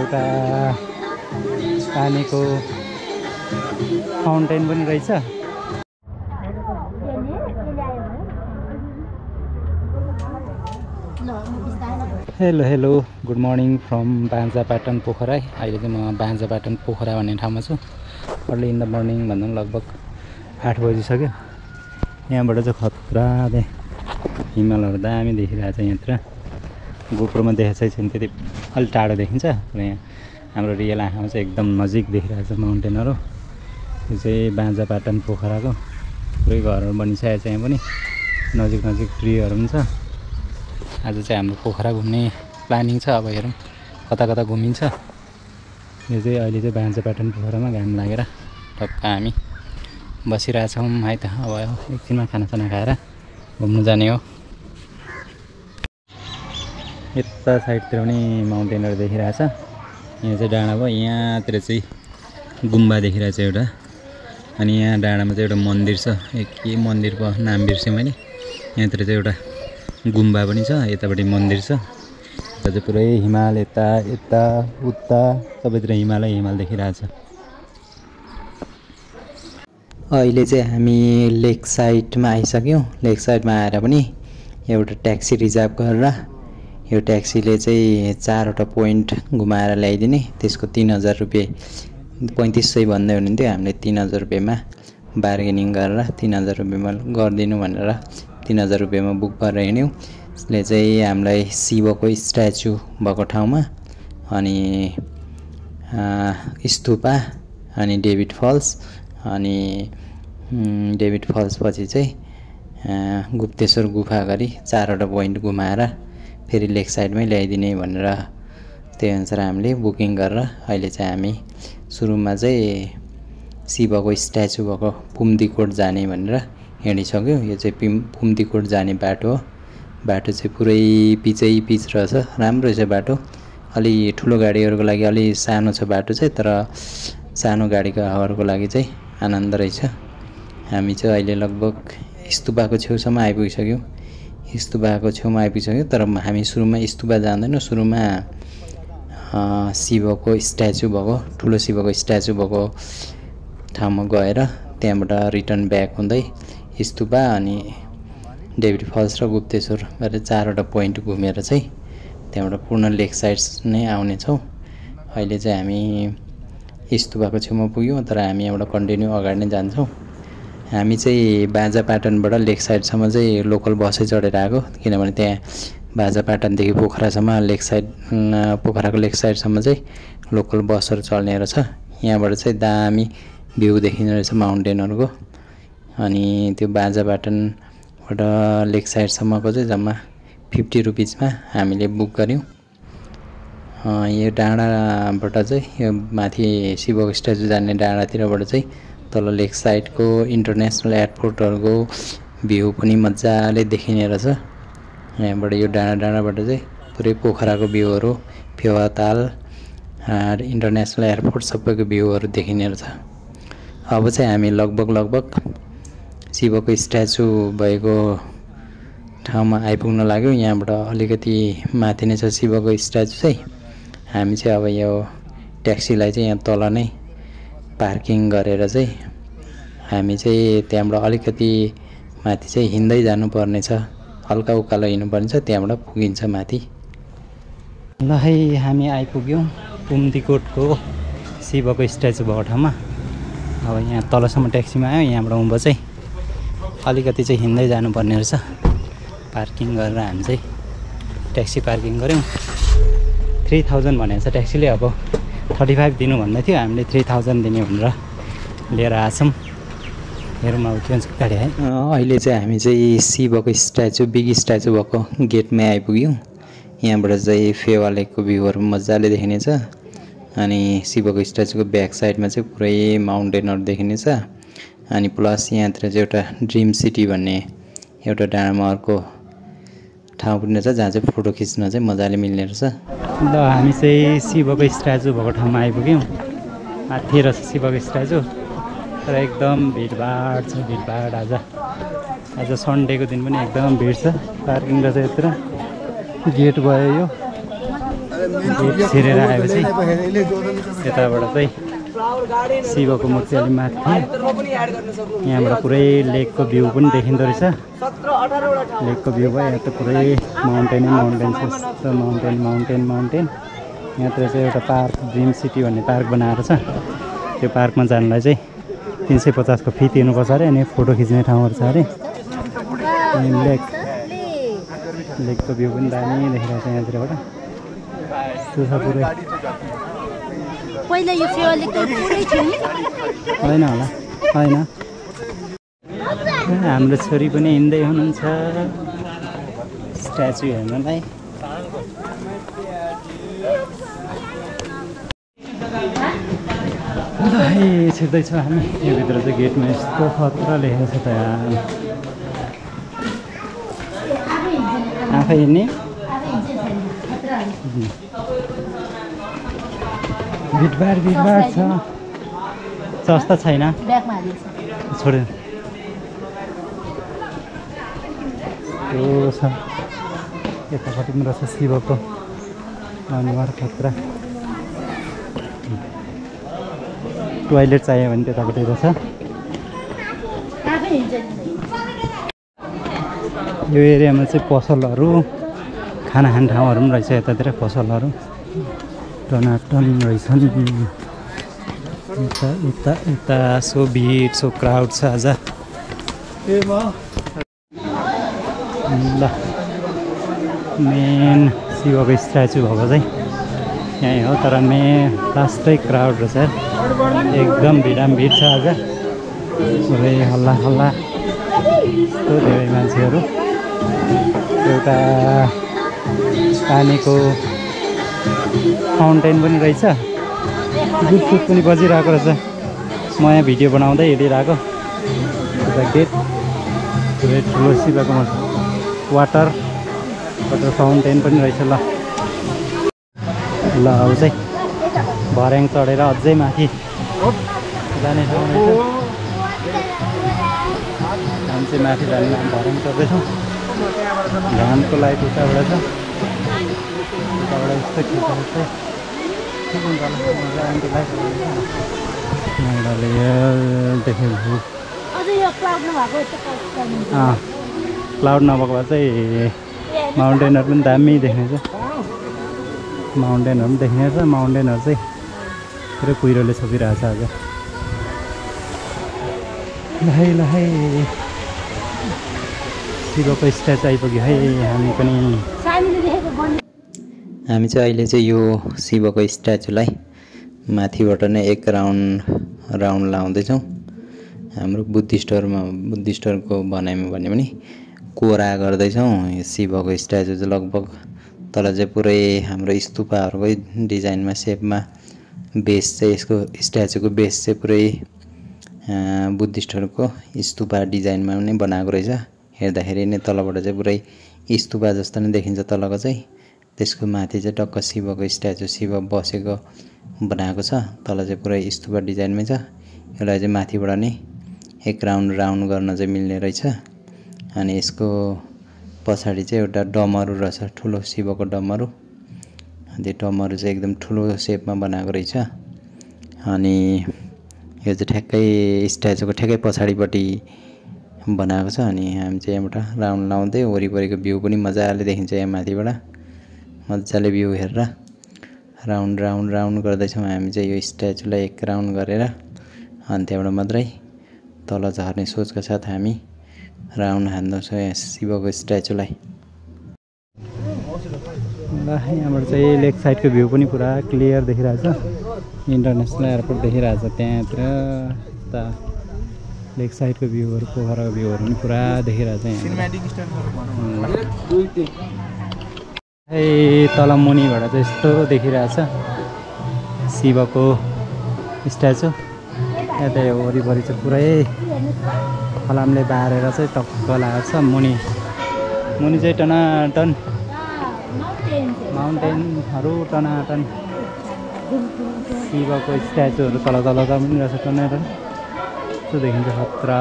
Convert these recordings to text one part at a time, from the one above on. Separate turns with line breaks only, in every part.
एउटा पानीको फाउन्टेन पनि रहेछ। Hello good morning from Banjhapatan Pokhara. अहिले चाहिँ म बाँझापाटन पोखरा भन्ने ठाउँमा छु। अर्ली इन द मर्निङ भन्दा पनि लगभग 8 बजिसक्यो। यहाँबाट चाहिँ खतरा हिमालहरू दामी देखिरहेको छ। यहाँतिर गोप्रोमा देखाएको छैन, त्यति अलि टाढो देखिन्छ। र यहाँ हाम्रो रियल आँखामा चाहिँ एकदम नजिक देखिरहेको छ माउन्टेनहरू। यो चाहिँ बाँझापाटन पोखराको पुरै घरहरू बनिसकेको छ। यहाँ पनि नजिक ट्रीहरू पनि छ। आज चाहिँ हाम्रो पोखरा घुम्ने प्लानिङ छ। अब हेरौँ कता कता घुमिन्छ। यो चाहिँ अहिले चाहिँ बाँझापाटन पोखरामा घाम लागेर टक्क हामी बसिरहेछौँ है त। अब एकछिनमा खानासाना खाएर घुम्नु जाने हो। यता साइडतिर पनि माउन्टेनहरू देखिरहेछ। यहाँ चाहिँ डाँडा भयो, यहाँतिर चाहिँ गुम्बा देखिरहेछ एउटा। अनि यहाँ डाँडामा चाहिँ एउटा मन्दिर छ। के मन्दिरको नाम बिर्सेँ मैले। यहाँतिर चाहिँ एउटा गुम्बा पनि छ, यतापट्टि मन्दिर छ। यता चाहिँ पुरै हिमाल, यता उता सबैतिर हिमाल देखिरहेछ। अहिले चाहिँ हामी लेक साइडमा आइसक्यौँ। लेक साइडमा आएर पनि एउटा ट्याक्सी रिजर्भ गरेर यो ट्याक्सीले चाहिँ 4वटा पोइन्ट घुमाएर ल्याइदिने। त्यसको 3000 रुपियाँ, 3500 भन्दै हुनुहुन्थ्यो। हामीले 3000 रुपियाँमा बार्गेनिङ गरेर 3000 रुपियाँमा गरिदिनु भनेर 3000 रुपियाँमा बुक गरेर हिँड्यौँ। यसले चाहिँ हामीलाई शिवको स्ट्याचु भएको ठाउँमा, अनि स्तूपा, अनि डेभिड फल्स, अनि डेभिड फल्स पछि चाहिँ गुप्तेश्वर गुफा गरी 4वटा पोइन्ट घुमाएर फेरि लेक साइडमै ल्याइदिने भनेर त्यही अनुसार हामीले बुकिङ गरेर अहिले चाहिँ हामी सुरुमा चाहिँ शिवको स्ट्याचु भएको पुम्दीकोट जाने भनेर हिँडिसक्यो। यो चाहिँ पुम्दीकोट जाने बाटो हो। बाटो चाहिँ पुरै पिच रहेछ, राम्रो छ बाटो। अलि ठुलो गाडीहरूको लागि अलि सानो छ बाटो चाहिँ, तर सानो गाडीहरूको लागि चाहिँ आनन्द रहेछ। हामी चाहिँ अहिले लगभग स्तूपाको छेउसम्म आइपुगिसक्यौँ। स्तूपाको छेउमा आइपुगिसक्यो, तर हामी सुरुमा स्तूपा जाँदैनौँ। सुरुमा शिवको स्ट्याचु भएको, ठुलो शिवको स्ट्याचु भएको ठाउँमा गएर त्यहाँबाट रिटर्न ब्याक हुँदै स्तूपा अनि डेभिड फल्स र गुप्तेश्वर गरेर 4वटा पोइन्ट घुमेर चाहिँ त्यहाँबाट पूर्ण लेक साइड नै आउनेछौँ। अहिले चाहिँ हामी स्तूपाको छेउमा पुग्यौँ, तर हामी यहाँबाट कन्टिन्यू अगाडि नै जान्छौँ। हामी चाहिँ बाँझापाटनबाट लेक साइडसम्म चाहिँ लोकल बसै चढेर आएको, किनभने त्यहाँ बाँझापाटनदेखि पोखरासम्म लेक साइड, पोखराको लेक साइडसम्म चाहिँ लोकल बसहरू चल्ने रहेछ। यहाँबाट चाहिँ दामी भ्यू देखिने रहेछ माउन्टेनहरूको। अनि त्यो बाँझापाटनबाट लेक साइडसम्मको चाहिँ जम्मा 50 रुपिजमा हामीले बुक गऱ्यौँ। यो डाँडाबाट चाहिँ यो माथि शिवको स्ट्याचु जाने डाँडातिरबाट चाहिँ तल लेक साइडको इन्टरनेसनल एयरपोर्टहरूको भ्यू पनि मजाले देखिने रहेछ। यहाँबाट यो डाँडाबाट चाहिँ पुरै पोखराको भ्यूहरू, फेवाताल, इन्टरनेसनल एयरपोर्ट सबैको भ्यूहरू देखिने रहेछ। अब चाहिँ हामी लगभग शिवको स्ट्याचु भएको ठाउँमा आइपुग्न लाग्यौँ। यहाँबाट अलिकति माथि नै छ शिवको स्ट्याचु चाहिँ। हामी चाहिँ अब यो ट्याक्सीलाई चाहिँ यहाँ तल नै पार्किङ गरेर चाहिँ हामी चाहिँ त्यहाँबाट अलिकति माथि चाहिँ हिँड्दै जानुपर्ने छ। हल्का उकालो हिँड्नुपर्ने छ, त्यहाँबाट पुगिन्छ माथि। ल है, हामी आइपुग्यौँ पुम्दीकोटको शिवको स्ट्याचु भएको ठाउँमा। अब यहाँ तलसम्म ट्याक्सीमा आयो, यहाँबाट उँभो चाहिँ अलिकति चाहिँ हिँड्दै जानुपर्ने रहेछ। पार्किङ गरेर हामी चाहिँ ट्याक्सी पार्किङ गऱ्यौँ। 3000 भनेको छ ट्याक्सीले। अब 35 दिनु भन्दै थियो, हामीले 3000 दिने भनेर लिएर आछौँ। हेरौँ अब के हुन्छ गाडी है। अहिले चाहिँ हामी चाहिँ शिवको स्ट्याचु, बिग स्ट्याचु भएको गेटमै आइपुग्यौँ। यहाँबाट चाहिँ फेवा लेकको भ्यूहरू मजाले देखिनेछ। अनि शिवको स्ट्याचुको ब्याक साइडमा चाहिँ पुरै माउन्टेनहरू देखिनेछ। अनि प्लस यहाँतिर चाहिँ एउटा ड्रिम सिटी भन्ने एउटा डाँडामा अर्को ठाउँ पनि रहेछ, जहाँ चाहिँ फोटो खिच्न चाहिँ मजाले मिल्ने रहेछ। ल हामी चाहिँ शिवको स्ट्याचु भएको ठाउँमा आइपुग्यौँ। माथि रहेछ शिवको स्ट्याचु, तर एकदम भिडभाड छ, भिडभाड। आज सन्डेको दिन पनि एकदम भिड छ। पार्किङ रहेछ यत्र, गेट भयो यो। छिरेर आएपछि यताबाट चाहिँ शिवको मूर्ति अलि माथि यहाँबाट पुरै लेकको भ्यू पनि देखिँदो रहेछ लेकको भ्यू भयो यहाँ त पुरै माउन्टेन छ माउन्टेन यहाँतिर चाहिँ एउटा पार्क ड्रिम सिटी भन्ने पार्क बनाएर छ त्यो पार्कमा जानलाई चाहिँ 350 को फी तिर्नुपर्छ अरे अनि फोटो खिच्ने ठाउँहरू छ अरे अनि लेकको भ्यू पनि दामी देखिरहेको छ यहाँतिरबाट त्यो छ पुरै
पहिला यो फेवा लेक त पुरै थियो नि
होइन होला होइन हाम्रो छोरी पनि हिँड्दै हुनुहुन्छ स्ट्याचु हेर्नलाई छिर्दैछौँ हामी यो भित्र चाहिँ गेटमा यस्तो खतरा लेखेको छ त आफै हिँड्ने भिडभाड छ चस्ता छैन छोड्यो त्यो छ यतापट्टि पनि रहेछ शिवको अनुहार खतरा टोयलेट चाहियो भने त्यतापट्टि रहेछ यो एरियामा चाहिँ पसलहरू खाना खाने ठाउँहरू पनि रहेछ यतातिर पसलहरू टनाटन रहेछन् यता सो भिड सो क्राउड छ आज ल मेन शिवको स्ट्याचु भएको चाहिँ यहीँ हो तर लास्टै क्राउड रहेछ एकदम भिड छ आज पुरै हल्ला यस्तो धेरै मान्छेहरू एउटा पानीको फाउन्टेन पनि रहेछ गुडसुट पनि बजिरहेको रहेछ म यहाँ भिडियो बनाउँदै हिँडिरहेको यता गेट पुरै ठुलो शिवको वाटर फाउन्टेन पनि रहेछ ल अब चाहिँ भर्याङ चढेर अझै माथि जाने ठाउँ रहेछ हामी चाहिँ माथि जाने भर्याङ चढ्दैछौँ घामको लाइट उताबाट छ उताबाट यस्तो क्लाउड नभएको भए चाहिँ माउन्टेनहरू पनि दामी देख्नेछ माउन्टेनहरू पनि देखिनेछ माउन्टेनहरू चाहिँ पुरै कुहिरोले छोपिरहेको छ आज ल शिवको स्ट्याचु आइपुग्यो है हामी चाहिँ अहिले चाहिँ यो शिवको स्ट्याचुलाई माथिबाट नै एक राउन्ड लाउँदैछौँ हाम्रो बुद्धिस्टहरूको भनाइमा भन्यो भने कोरा गर्दैछौँ यो शिवको स्ट्याचु चाहिँ लगभग तल चाहिँ पुरै हाम्रो स्तूपहरूकै डिजाइनमा सेपमा बेस चाहिँ यसको स्ट्याचुको बेस चाहिँ पुरै बुद्धिस्टहरूको स्तूपा डिजाइनमा नै बनाएको रहेछ हेर्दाखेरि नै तलबाट चाहिँ पुरै स्तूपा जस्तो नै देखिन्छ तलको चाहिँ त्यसको माथि चाहिँ टक्क शिवको स्ट्याचु शिव बसेको बनाएको छ तल चाहिँ पुरै स्तूपा डिजाइनमै छ यसलाई चाहिँ माथिबाट नै एक राउन्ड गर्न चाहिँ मिल्ने रहेछ अनि यसको पछाडि चाहिँ एउटा डमरू रहेछ ठुलो शिवको डमरू त्यो डमरू चाहिँ एकदम ठुलो सेपमा बनाएको रहेछ अनि यो चाहिँ ठ्याक्कै स्ट्याचुको ठ्याक्कै पछाडिपट्टि बनाएको छ अनि हामी चाहिँ यहाँबाट राउन्ड लाउँदै वरिपरिको भ्यू पनि मजाले देखिन्छ यहाँ माथिबाट मजाले भ्यू हेरेर राउन्ड गर्दैछौँ हामी चाहिँ यो स्ट्याचुलाई एक राउन्ड गरेर अनि त्यहाँबाट मात्रै तल झर्ने सोचका साथ हामी राउन्ड हान्दैछौँ यहाँ शिवको स्ट्याचुलाई ल यहाँबाट चाहिँ लेक साइडको भ्यू पनि पुरा क्लियर देखिरहेछ इन्टरनेसनल एयरपोर्ट देखिरहेछ त्यहाँतिर यता लेक साइडको भ्यूहरू पोखराको भ्यूहरू पनि पुरा देखिरहेछ तल मुनिबाट चाहिँ यस्तो देखिरहेछ शिवको स्ट्याचु यता वरिपरि चाहिँ पुरै फलामले बारेर चाहिँ टक्क लागेको छ मुनि चाहिँ टनाटन माउन्टेनहरू टनाटन शिवको स्ट्याचुहरू तल पनि रहेछ टनाटन यस्तो देखिन्छ खतरा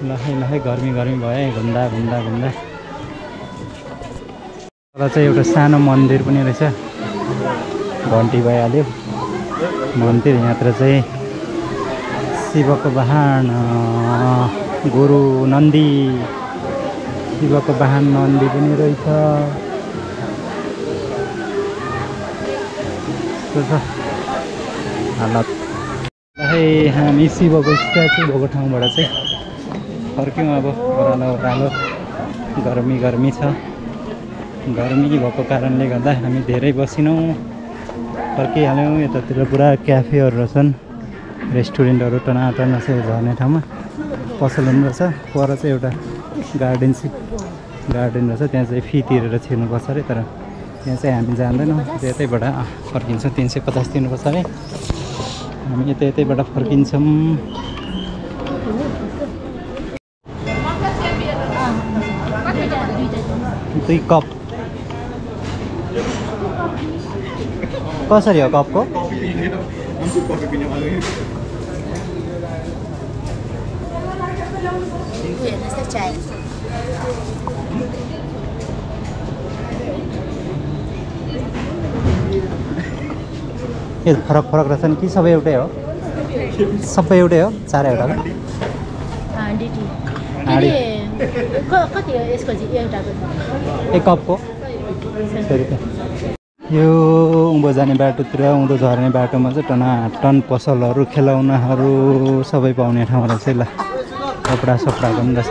लहै गर्मी भयो घुम्दा
र चाहिँ एउटा सानो मन्दिर पनि रहेछ, घन्टी भइहाल्यो मन्दिर। यहाँतिर चाहिँ शिवको वाहन गुरु नन्दी, शिवको वाहन नन्दी पनि रहेछ। हालत हामी शिवको स्ट्याचु भएको ठाउँबाट चाहिँ फर्क्यौँ। अब ओह्रालो गर्मी छ, गर्मी भएको कारणले गर्दा हामी धेरै बसिनौँ, फर्किहाल्यौँ। यतातिर पुरा क्याफेहरू रहेछन्, रेस्टुरेन्टहरू टनाटन यसो झर्ने ठाउँमा पसलहरू रहेछ। पर चाहिँ एउटा गार्डन रहेछ, त्यहाँ चाहिँ फी तिरेर छिर्नुपर्छ अरे, तर त्यहाँ चाहिँ हामी जान्दैनौँ, यतैबाट फर्किन्छौँ। 350 तिर्नुपर्छ अरे, हामी यतैबाट फर्किन्छौँ। दुई कप कसरी हो कपको? ए फरक रहेछन् कि सबै एउटै हो? सबै एउटै हो, चारैवटा
कति हो यसको चाहिँ एउटाको?
एक कपको यो उँभो जाने बाटोतिर, उँधो झर्ने बाटोमा चाहिँ टनाटन पसलहरू, खेलौनाहरू सबै पाउने ठाउँ रहेछ। ल कपडासपडाको पनि रहेछ।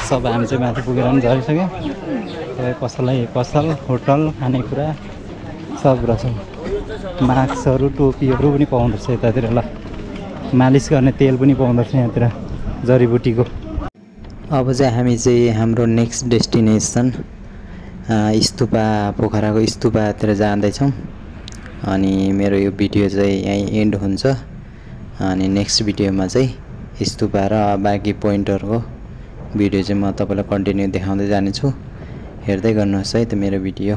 सब हामी चाहिँ माथि पुगेर पनि झरिसक्यौँ। सबै पसल, होटल, खानेकुरा सब रहेछ। मास्कहरू, टोपीहरू पनि पाउँदो रहेछ यतातिर। ल मालिस गर्ने तेल पनि पाउँदो रहेछ यहाँतिर जडीबुटीको।
अब चाहिँ हामी चाहिँ हाम्रो नेक्स्ट डेस्टिनेसन स्तुपा, पोखराको स्तुपातिर जाँदैछौँ। अनि मेरो यो भिडियो चाहिँ यहीँ एन्ड हुन्छ। अनि नेक्स्ट भिडियोमा चाहिँ स्तुपा र बाँकी पोइन्टहरूको भिडियो चाहिँ म तपाईँलाई कन्टिन्यू देखाउँदै जानेछु। हेर्दै गर्नुहोस् है त मेरो भिडियो।